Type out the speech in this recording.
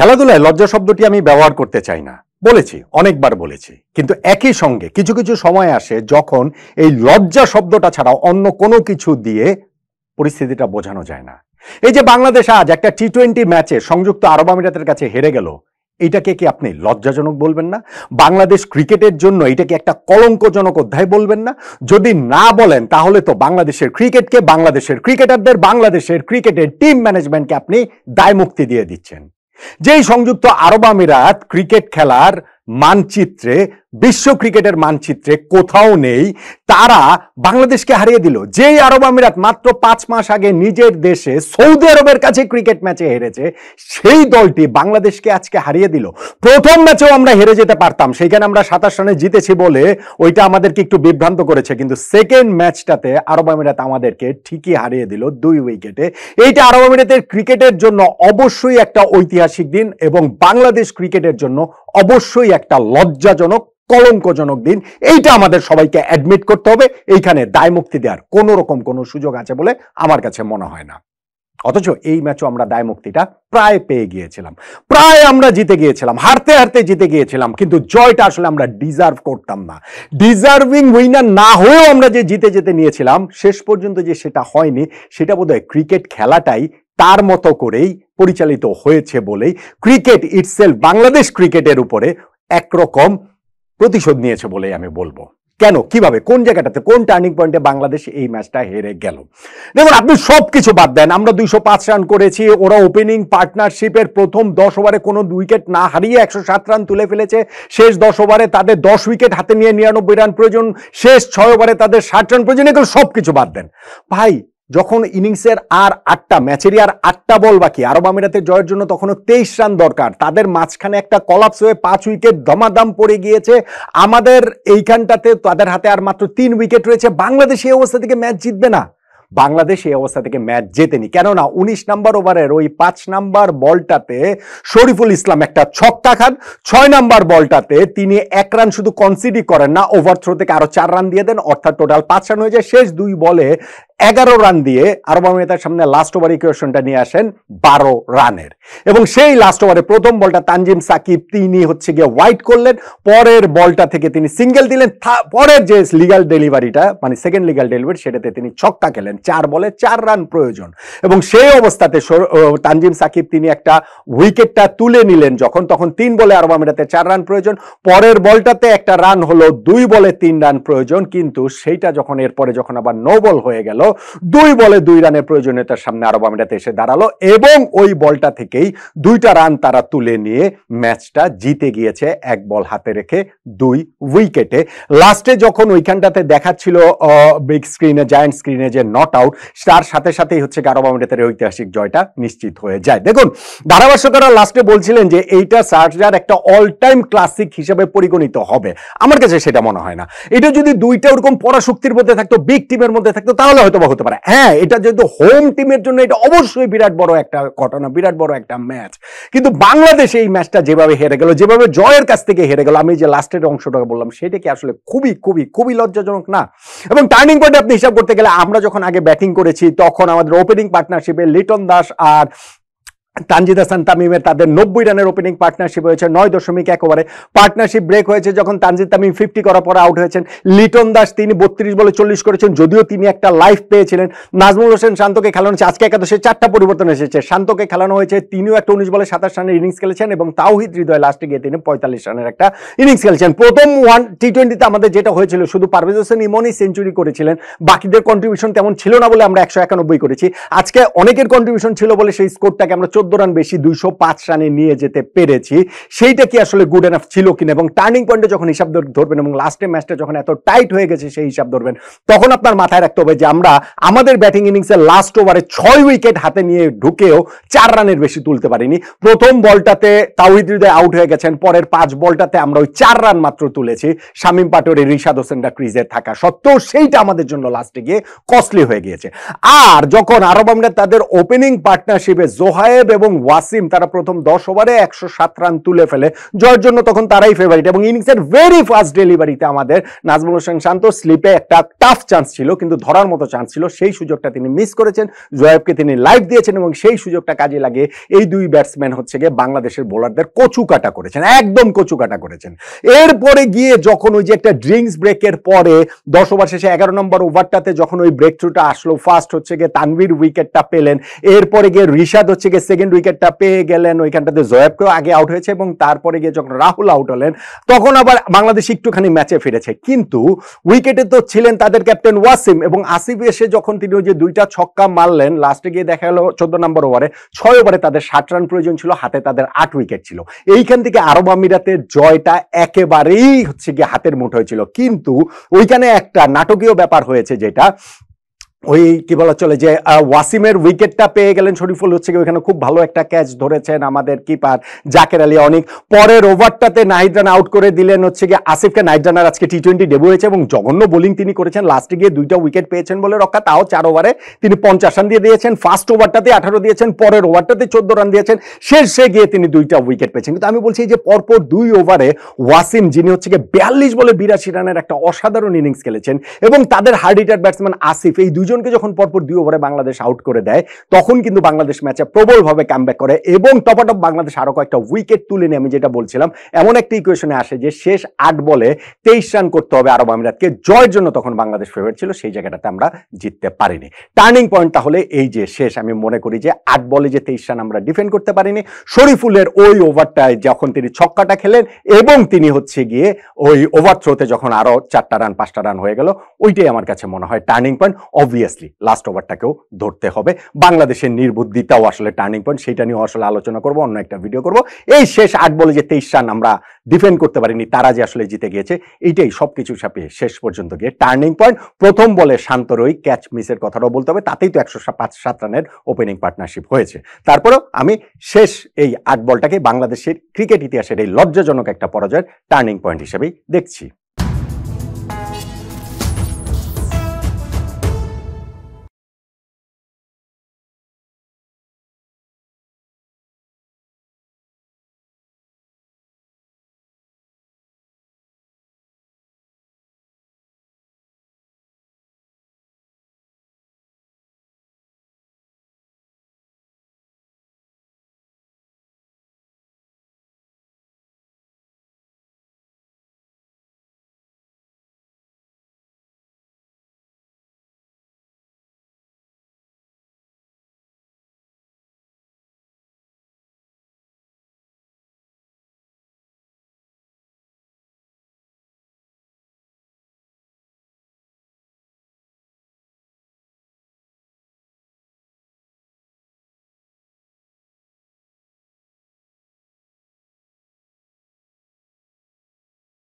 খেলাধুলায় লজ্জা শব্দটি আমি ব্যবহার করতে চাই না, বলেছি, অনেকবার বলেছি। কিন্তু একই সঙ্গে কিছু কিছু সময় আসে যখন এই লজ্জা শব্দটা ছাড়া অন্য কোনো কিছু দিয়ে পরিস্থিতিটা বোঝানো যায় না। এই যে বাংলাদেশ আজ একটা টি-20 ম্যাচে সংযুক্ত আরব আমিরাতের কাছে হেরে গেল, এটাকে কি আপনি লজ্জাজনক বলবেন না? বাংলাদেশ ক্রিকেটের জন্য এটাকে একটা কলঙ্কজনক অধ্যায় বলবেন না? যদি না বলেন তাহলে তো বাংলাদেশের ক্রিকেটকে, বাংলাদেশের ক্রিকেটারদের, বাংলাদেশের ক্রিকেটের টিম ম্যানেজমেন্টকে আপনি দায়মুক্তি দিয়ে দিচ্ছেন। যেই সংযুক্ত আরব আমিরাত ক্রিকেট খেলার মানচিত্রে, বিশ্ব ক্রিকেটের মানচিত্রে কোথাও নেই, তারা বাংলাদেশকে হারিয়ে দিল। যেই আরব আমিরাত মাত্র 5 মাস আগে নিজের দেশে সৌদি আরবের কাছে ক্রিকেট ম্যাচে হেরেছে, সেই দলটি বাংলাদেশকে আজকে হারিয়ে দিল। প্রথম ম্যাচেও আমরা হেরে যেতে পারতাম, সেইখানে আমরা 27 রানে জিতেছি বলে ওইটা আমাদেরকে একটু বিভ্রান্ত করেছে, কিন্তু সেকেন্ড ম্যাচটাতে আরব আমিরাত আমাদেরকে ঠিকই হারিয়ে দিল 2 উইকেটে। এইটা আরব আমিরাতের ক্রিকেটের জন্য অবশ্যই একটা ঐতিহাসিক দিন এবং বাংলাদেশ ক্রিকেটের জন্য অবশ্যই একটা লজ্জাজনক, কলঙ্কজনক দিন। এইটা আমাদের সবাইকে অ্যাডমিট করতে হবে। এইখানে দায়মুক্তি দেওয়ার কোনো রকম কোনো সুযোগ আছে বলে আমার কাছে মনে হয় না। অথচ এই ম্যাচও আমরা দায়মুক্তিটা প্রায় পেয়ে গিয়েছিলাম, প্রায় আমরা জিতে গিয়েছিলাম, হারতে হারতে জিতে গিয়েছিলাম, কিন্তু জয়টা আসলে আমরা ডিজার্ভ করতাম না। ডিজার্ভিং উইনার না হয়েও আমরা যে জিতে যেতে নিয়েছিলাম, শেষ পর্যন্ত যে সেটা হয়নি, সেটা বোধহয় ক্রিকেট খেলাটাই তার মতো করেই পরিচালিত হয়েছে বলেই ক্রিকেট ইটসেলফ, বাংলাদেশ ক্রিকেটের উপরে একরকম প্রতিশোধ নিয়েছে বলেই আমি বলবো। কেন, কিভাবে, কোন জায়গাটাতে, কোন টার্নিং পয়েন্টে বাংলাদেশ এই ম্যাচটা হেরে গেল? দেখুন, আপনি সবকিছু বাদ দেন, আমরা 205 রান করেছি, ওরা ওপেনিং পার্টনারশিপের প্রথম 10 ওভারে কোনো উইকেট না হারিয়ে 107 রান তুলে ফেলেছে। শেষ 10 ওভারে তাদের 10 উইকেট হাতে নিয়ে 99 রান প্রয়োজন, শেষ 6 ওভারে তাদের 60 রান প্রয়োজন। এগুলো সবকিছু বাদ দেন ভাই। যখন ইনিংসের আর 8টা, ম্যাচেরই আর 8টা বল বাকি, আরব আমিরাতের জয়ের জন্য তখনও 23 রান দরকার, তাদের মাঝখানে একটা কলাপস হয়ে 5 উইকেট দমাদম পড়ে গিয়েছে। আমাদের এইখানটাতে তাদের হাতে আর মাত্র 3 উইকেট রয়েছে। বাংলাদেশ এই অবস্থা থেকে ম্যাচ জিতবে না, বাংলাদেশ এই অবস্থা থেকে ম্যাচ জেতেনি। কেননা 19 নম্বর ওভারের ওই 5 নাম্বার বলটাতে শরীফুল ইসলাম একটা ছক্কা খান, 6 নাম্বার বলটাতে তিনি 1 রান শুধু কনসিডই করেন না, ওভার থ্রো থেকে আরো 4 রান দিয়ে দেন, অর্থাৎ টোটাল 5 রান হয়ে যায়। শেষ 2 বলে 11 রান দিয়ে আরব আমিরাতের সামনে লাস্ট ওভার ইকুয়েশনটা নিয়ে আসেন 12 রানের। এবং সেই লাস্ট ওভারে প্রথম বলটা তানজিম সাকিব তিনি হচ্ছে গিয়ে ওয়াইড করলেন, পরের বলটা থেকে তিনি সিঙ্গেল দিলেন, পরের যে লিগ্যাল ডেলিভারিটা, মানে সেকেন্ড লিগ্যাল ডেলিভারি, সেটাতে তিনি ছক্কা খেলেন। 4 বলে 4 রান প্রয়োজন, এবং সেই অবস্থাতে তানজিম সাকিব তিনি একটা উইকেটটা তুলে নিলেন যখন, তখন 3 বলে আরব আমিরাতে 4 রান প্রয়োজন। পরের বলটাতে একটা রান হলো, 2 বলে 3 রান প্রয়োজন, কিন্তু সেইটা যখন এরপরে যখন আবার নো বল হয়ে গেল, 2 বলে 2 রানের প্রয়োজনীয়তার সামনে আরব আমিরাত এসে দাঁড়ালো, এবং ওই বলটা থেকেই 2টা রান তারা তুলে নিয়ে ম্যাচটা জিতে গিয়েছে 1 বল হাতে রেখে 2 উইকেটে। লাস্টে যখন ওইখানটাতে দেখাচ্ছিল বিগ স্ক্রিনে, জায়ান্ট স্ক্রিনে যে নট আউট, তার সাথে সাথেই হচ্ছে আরব আমিরাতের ঐতিহাসিক জয়টা নিশ্চিত হয়ে যায়। দেখুন, ধারাভাষ্যকাররা লাস্টে বলছিলেন যে এইটা শারজার একটা অল টাইম ক্লাসিক হিসেবে পরিগণিত হবে। আমার কাছে সেটা মনে হয় না। এটা যদি 2টা ওরকম পরাশক্তির মধ্যে থাকতো, বিগ টিমের মধ্যে থাকতো, তাহলে হয়তো বা হতে পারে। হ্যাঁ, এটা যেহেতু হোম টিমের জন্য এটা অবশ্যই বিরাট বড় একটা ঘটনা, বিরাট বড় একটা ম্যাচ। কিন্তু বাংলাদেশ এই ম্যাচটা যেভাবে হেরে গেল, যেভাবে জয়ের কাছ থেকে হেরে গেল, আমি যে লাস্টের অংশটা বললাম, সেটা কি আসলে খুবই খুবই খুবই লজ্জাজনক না? এবং টার্নিং পয়েন্টে আপনি হিসাব করতে গেলে, আমরা যখন আগে ব্যাটিং করেছি তখন আমাদের ওপেনিং পার্টনারশিপে লিটন দাস আর তানজিদ হাসান তামিমের তাদের 90 রানের ওপেনিং পার্টনারশিপ হয়েছে 9.1 ওভারে। পার্টনারশিপ ব্রেক হয়েছে যখন তানজিদ তামিম 50 করার পরে আউট হয়েছেন। লিটন দাস তিনি 32 বলে 40 করেছেন, যদিও তিনি একটা লাইফ পেয়েছিলেন। নাজমুল হোসেন শান্তকে খেলানো হয়েছে, আজকে একাদশে 4টা পরিবর্তন এসেছে। শান্তকে খেলানো হয়েছে, তিনিও একটা 19 বলে 27 রানের ইনিংস খেলেছেন, এবং তাওহিদ হৃদয় লাস্টে গিয়ে তিনি 45 রানের একটা ইনিংস খেলেছেন। প্রথম টি-20তে আমাদের যেটা হয়েছিল, শুধু পারভেজ হোসেন ইমনই সেঞ্চুরি করেছিলেন, বাকিদের কন্ট্রিবিউশন তেমন ছিল না বলে আমরা 191 করেছি। আজকে অনেকের কন্ট্রিবিউশন ছিল বলে সেই স্কোরটাকে আমরা 14 রান বেশি 205 রানে নিয়ে যেতে পেরেছি। সেইটা কি আসলে গুড এনাফ ছিল কিনা? এবং টার্নিং পয়েন্টে যখন হিসাব ধরবেন এবং লাস্টের ম্যাচটা যখন এত টাইট হয়ে গেছে সেই হিসাব ধরবেন, তখন আপনার মাথায় রাখতে হবে যে আমরা আমাদের ব্যাটিং ইনিংসের লাস্ট ওভারে 6 উইকেট হাতে নিয়ে ঢুকেও 4 রানের বেশি তুলতে পারিনি। প্রথম বলটাতে তাওহিদ হৃদয় আউট হয়ে গেছেন, পরের 5 বলটাতে আমরা ওই 4 রান মাত্র তুলেছি, শামীম পাটোয়ারি, রিশাদ হোসেনরা ক্রিজে থাকা সত্ত্বেও। সেইটা আমাদের জন্য লাস্টে গিয়ে কস্টলি হয়ে গিয়েছে। আর যখন আরব আমিরাত তাদের ওপেনিং পার্টনারশিপে জোহায়েব এবং ওয়াসিম তারা প্রথম 10 ওভারে 107 রান তুলে ফেলে, জয়ের জন্য তখন তারাই ফেভারিট। এবং ইনিংসের ভেরি ফার্স্ট ডেলিভারিতে আমাদের নাজমুল হোসেন শান্ত স্লিপে একটা টাফ চান্স ছিল, কিন্তু ধরার মতো চান্স ছিল, সেই সুযোগটা তিনি মিস করেছেন। জোয়েবকে তিনি লাইভ দিয়েছেন এবং সেই সুযোগটা কাজে লাগিয়ে এই দুই ব্যাটসম্যান হচ্ছে গিয়ে বাংলাদেশের বোলারদের কচু কাটা করেছেন, একদম কচু কাটা করেছেন। এরপরে গিয়ে যখন ওই যে একটা ড্রিঙ্কস ব্রেকের পরে 10 ওভার শেষে 11 নম্বর ওভারটাতে যখন ওই ব্রেক থ্রুটা আসলো, ফার্স্ট হচ্ছে গিয়ে তানভীর উইকেটটা পেলেন, এরপরে গিয়ে রিশাদ হচ্ছে গিয়ে সেকেন্ড উইকেটটা পেয়ে গেলেন, ওইখানটাতে জোয়েবকেও আগে আউট হয়েছে এবং তারপরে গিয়ে যখন রাহুল আউট হলেন তখন আবার বাংলাদেশ একটুখানি ম্যাচে ফিরেছে। কিন্তু উইকেটে তো ছিলেন তাদের ক্যাপ্টেন ওয়াসিম, এবং আসিফ এসে যখন তিনি ওই যে দুইটা ছক্কা মারলেন লাস্টে গিয়ে দেখা গেল 14 নম্বর ওভারে, 6 ওভারে তাদের 60 রান প্রয়োজন ছিল, হাতে তাদের 8 উইকেট ছিল। এইখান থেকে আরব আমিরাতের জয়টা একেবারেই হচ্ছে গিয়ে হাতের মুঠোয় ছিল। কিন্তু ওইখানে একটা নাটকীয় ব্যাপার হয়েছে, যেটা ওই কি বলা চলে যে ওয়াসিমের উইকেটটা পেয়ে গেলেন শরীফুল, হচ্ছে ওইখানে খুব ভালো একটা ক্যাচ ধরেছেন আমাদের কিপার জাকের আলী অনিক। পরের ওভারটাতে নাহিদ রানা আউট করে দিলেন হচ্ছে গিয়ে আসিফকে। নাহিদ রানার আজকে টি20 ডেবিউ হয়েছে এবং জঘন্য বোলিং তিনি করেছেন, লাস্টে গিয়ে 2টা উইকেট পেয়েছেন বলে রক্ষা, তাও 4 ওভারে তিনি 50 রান দিয়ে দিয়েছেন। ফার্স্ট ওভারটাতে 18 দিয়েছেন, পরের ওভারটাতে 14 রান দিয়েছেন, শেষে গিয়ে তিনি 2টা উইকেট পেয়েছেন। কিন্তু আমি বলছি যে পরপর 2 ওভারে ওয়াসিম, যিনি হচ্ছে গিয়ে 42 বলে 82 রানের একটা অসাধারণ ইনিংস খেলেছেন, এবং তাদের হার্ড হিটার ব্যাটসম্যান আসিফ, এই দুজনকে যখন পরপর 2 ওভারে বাংলাদেশ আউট করে দেয় তখন কিন্তু বাংলাদেশ ম্যাচে প্রবলভাবে কামব্যাক করে এবং টপাটপ বাংলাদেশ আরো কয়েকটা উইকেট তুলে নিয়ে, আমি যেটা বলছিলাম, এমন একটা ইকুয়েশনে আসে যে শেষ 8 বলে 23 রান করতে হবে আরব আমিরাতকে, জয়ের জন্য তখন বাংলাদেশ ফেভারিট ছিল, সেই জায়গাটাতে আমরা জিততে পারিনি। টার্নিং পয়েন্ট তাহলে এই যে শেষ, আমি মনে করি যে 8 বলে যে 23 রান আমরা ডিফেন্ড করতে পারিনি, শরীফুলের ওই ওভারটায় যখন তিনি ছক্কাটা খেলেন এবং তিনি হচ্ছে গিয়ে ওই ওভার থ্রোতে যখন আরো 4টা রান 5টা রান হয়ে গেল, ওইটাই আমার কাছে মনে হয় টার্নিং পয়েন্ট। অবভিয়াসলি লাস্ট ওভারটাকেও ধরতে হবে, বাংলাদেশের নির্বুদ্ধিতাও আসলে টার্নিং পয়েন্ট, সেটা নিয়ে আসলে আলোচনা করব, অন্য একটা ভিডিও করব। এই শেষ 8 বলে যে 23 রান আমরা ডিফেন্ড করতে পারিনি, তারা যে আসলে জিতে গিয়েছে, এইটাই সবকিছু ছাপিয়ে শেষ পর্যন্ত গিয়ে টার্নিং পয়েন্ট। প্রথম বলে শান্তর ওই ক্যাচ মিসের কথাটাও বলতে হবে, তাতেই তো 105-7 রানের ওপেনিং পার্টনারশিপ হয়েছে। তারপরেও আমি শেষ এই 8 বলটাকে বাংলাদেশের ক্রিকেট ইতিহাসের এই লজ্জাজনক একটা পরাজয়ের টার্নিং পয়েন্ট হিসেবেই দেখছি।